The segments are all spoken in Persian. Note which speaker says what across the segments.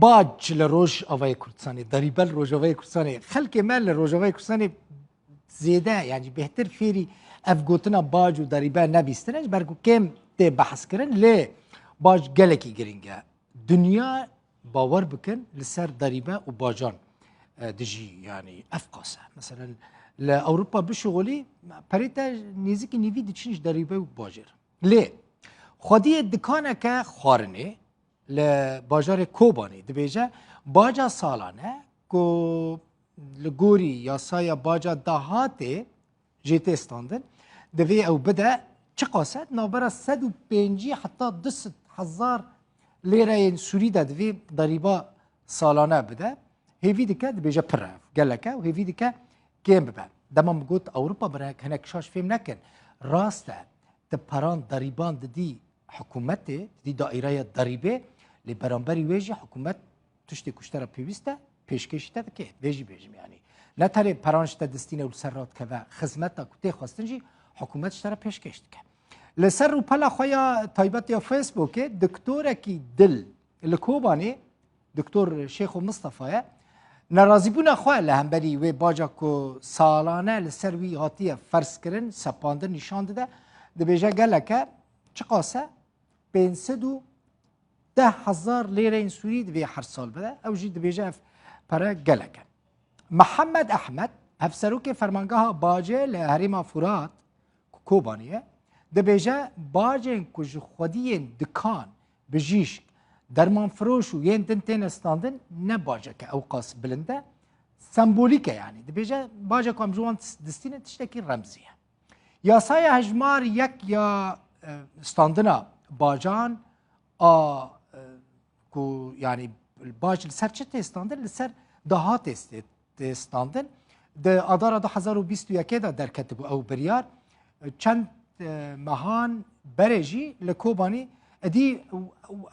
Speaker 1: باج لروج آوای کردستانی دریبل روج آوای کردستانی خلک مال روج آوای کردستانی زیاده یعنی بهتر فیری افگوتنا باج و دریبل نبیستنش برگو کم ته بحث کردن لی باج گلکی گرینگه دنیا باور بکن لسر دریبه و باجان دجی يعني افقاسه مثلا لاوروبا بشغلي بريتا نيزيكي نيفي دتشنش دريبه وباجر ليه خودي دكانه كخارني لباجار كوباني دبيجا باجا سالانه كو لغوري ياسايا باجا دهاته جيتي استاندن دفي او بدا چقاسه نابرا 150 حتى 10,000 ليره سوري دفي ضريبه سالانه بدا هيفي ديكا دبيجا براف قال لك وهيفي ديكا كيم ببا دما مقول اوروبا براك هناك شاش فيم نكن راستا تباران ضريبان دي حكومتي دي دائره ضريبه لبرانبري ويجي حكومت تشتي كشترا بيوستا بيشكشتا دكي بيجي يعني لا ترى برانشتا دستينا والسرات كذا خدمتها كنت خواستنجي حكومت اشترا بيشكشتك لسر وبلا خويا طيبات يا فيسبوك دكتوره كي دل الكوباني دكتور شيخ مصطفى ناراضی بونا خواه لهمبری و باجا کو سالانه لسر وی هاتیه فرض کرن سپانده نشان ده بیجا گله که چقاسه 510,000 لیره این سوری دوی هر سال بده او جی بیجا پره گله که محمد احمد افسروک فرمانگاه باجه لحریم فرات کوبانیه بیجا باجه کج خودی دکان بجیش درمان فروش و ين دنتين استاندن نباجه كأوقاس بلنده سمبوليكه يعني دبيجا باجه كم جوان دستينه تشتكي رمزيه يا سايا هجمار يك يا استاندنا باجان كو يعني الباج لسر چه استاندن لسر دهات استاندن ده اداره 2021 دا در كتبو او بريار چند مهان برجي لكوباني دي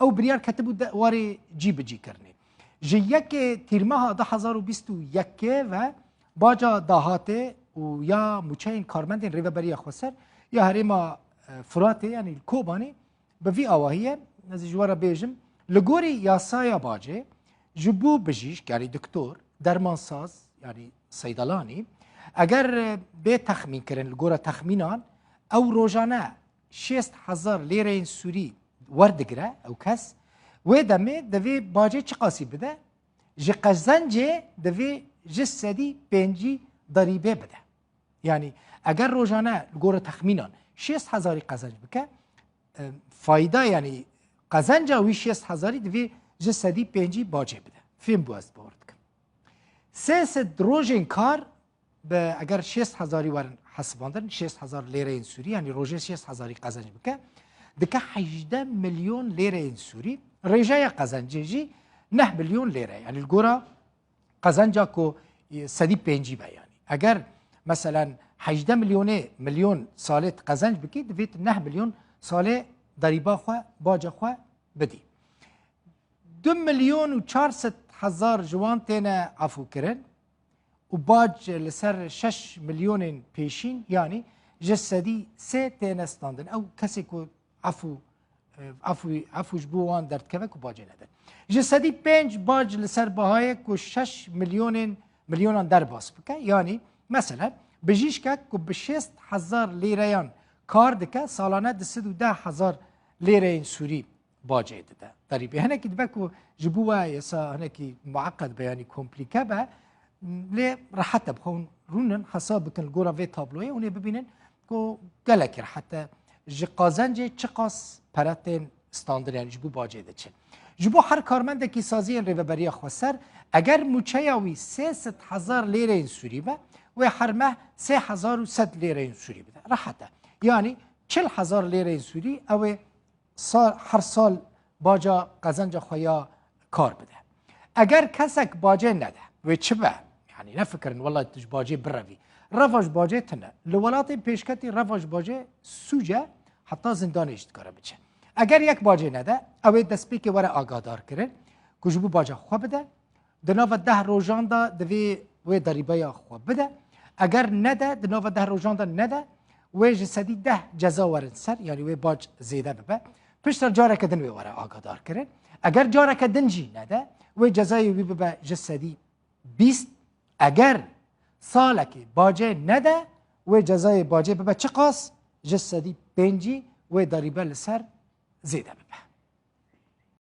Speaker 1: او بريار كتبوا واري جي كرني جيك تيرمها 2021 و باجا دهاته ويا مچين كارمندين ريفا بريا خسر يا هريما فراتي يعني الكوباني بفي اواهيه نزي جوارا بيجم لغوري يا سايا باجي جبو بجيش يعني دكتور درمان ساز يعني صيدلاني اگر به تخمين كرن لغورا تخمينان او روجانه 6,000 ليره سوري وردگره او کس و دمه دوی باجه چه قاسی بده جه قزنجه دوی جسدی پنجی ضریبه بده یعنی اگر روزانه گوره تخمینان 6,000 قزنج بکه فایده یعنی قزنجه وی 6,000 دوی جسدی پنجی باجه بده فیلم بوست بورد کن سه روزین کار به اگر 6,000 ورن حسباندن 6,000 لیره این سوری یعنی روزه 6,000 قزنج بکه دكا 18 مليون ليره سوري رجايا قزنجي 9 مليون ليره يعني الجورا قزنجا كو سدي بينجي يعني اگر مثلا 18 مليون سالة قزنج بكي دفيت 9 مليون سالة ضريبه خو باجه خو بدي 2 مليون و 400,000 جوان تينا عفو كرن وباج لسر 6 مليون بيشين يعني جسدي سي تينا ستاندن او كسي كو عفو جبوان درد كفك وباجي ندن جسدي 5 باج لسر بهاي كو 6 مليون در باس بك يعني مثلا بجيش كو ب 6,000 ليريان كار دكا سالانه 10,000 ليره سوري باجي ده ضريبه هنا كي دبكو جبوها يسا هنا كي معقد بياني كومبليكا با لي راحتها بخون رونن حساب كن الجورا في تابلوي وني ببينن كو قالك حتى جی قازنجه چقاس پراتین استاندر یعنی جبو باجه ده چه جبو هر کارمنده کی سازی این ریوبری خسر اگر موچه‌یاوی 300,000 لیره این سوری به و هر ماه 3,100 لیره این سوری بده راحته یعنی 40,000 لیره این سوری او هر سال باجا قازنجه خویا کار بده اگر کسک باجه نده و چه به یعنی نفکرن والله تج باجه بروی رفاج باجه تنه لولات پیشکتی رفاج باجه سوجه حتی زندان اشتکاره بچه اگر یک باجه نده اوی دست پی که وره آگادار کرن کجبو باجه خواه بده دناو 10 روزان دا دوی وی دریبه خواه بده اگر نده دناو 10 روزان دا نده وی جسدی 10 جزا ورن سر یعنی وی باج زیده ببه پشتر جاره کدن وی وره آگادار کرن اگر جاره کدن جی نده و جزای وی ببه جسدی 20 اگر سالکی باجه نده و جزای باجه ببه چه قاس جسدی 5 و دریبه لسر زیده ببه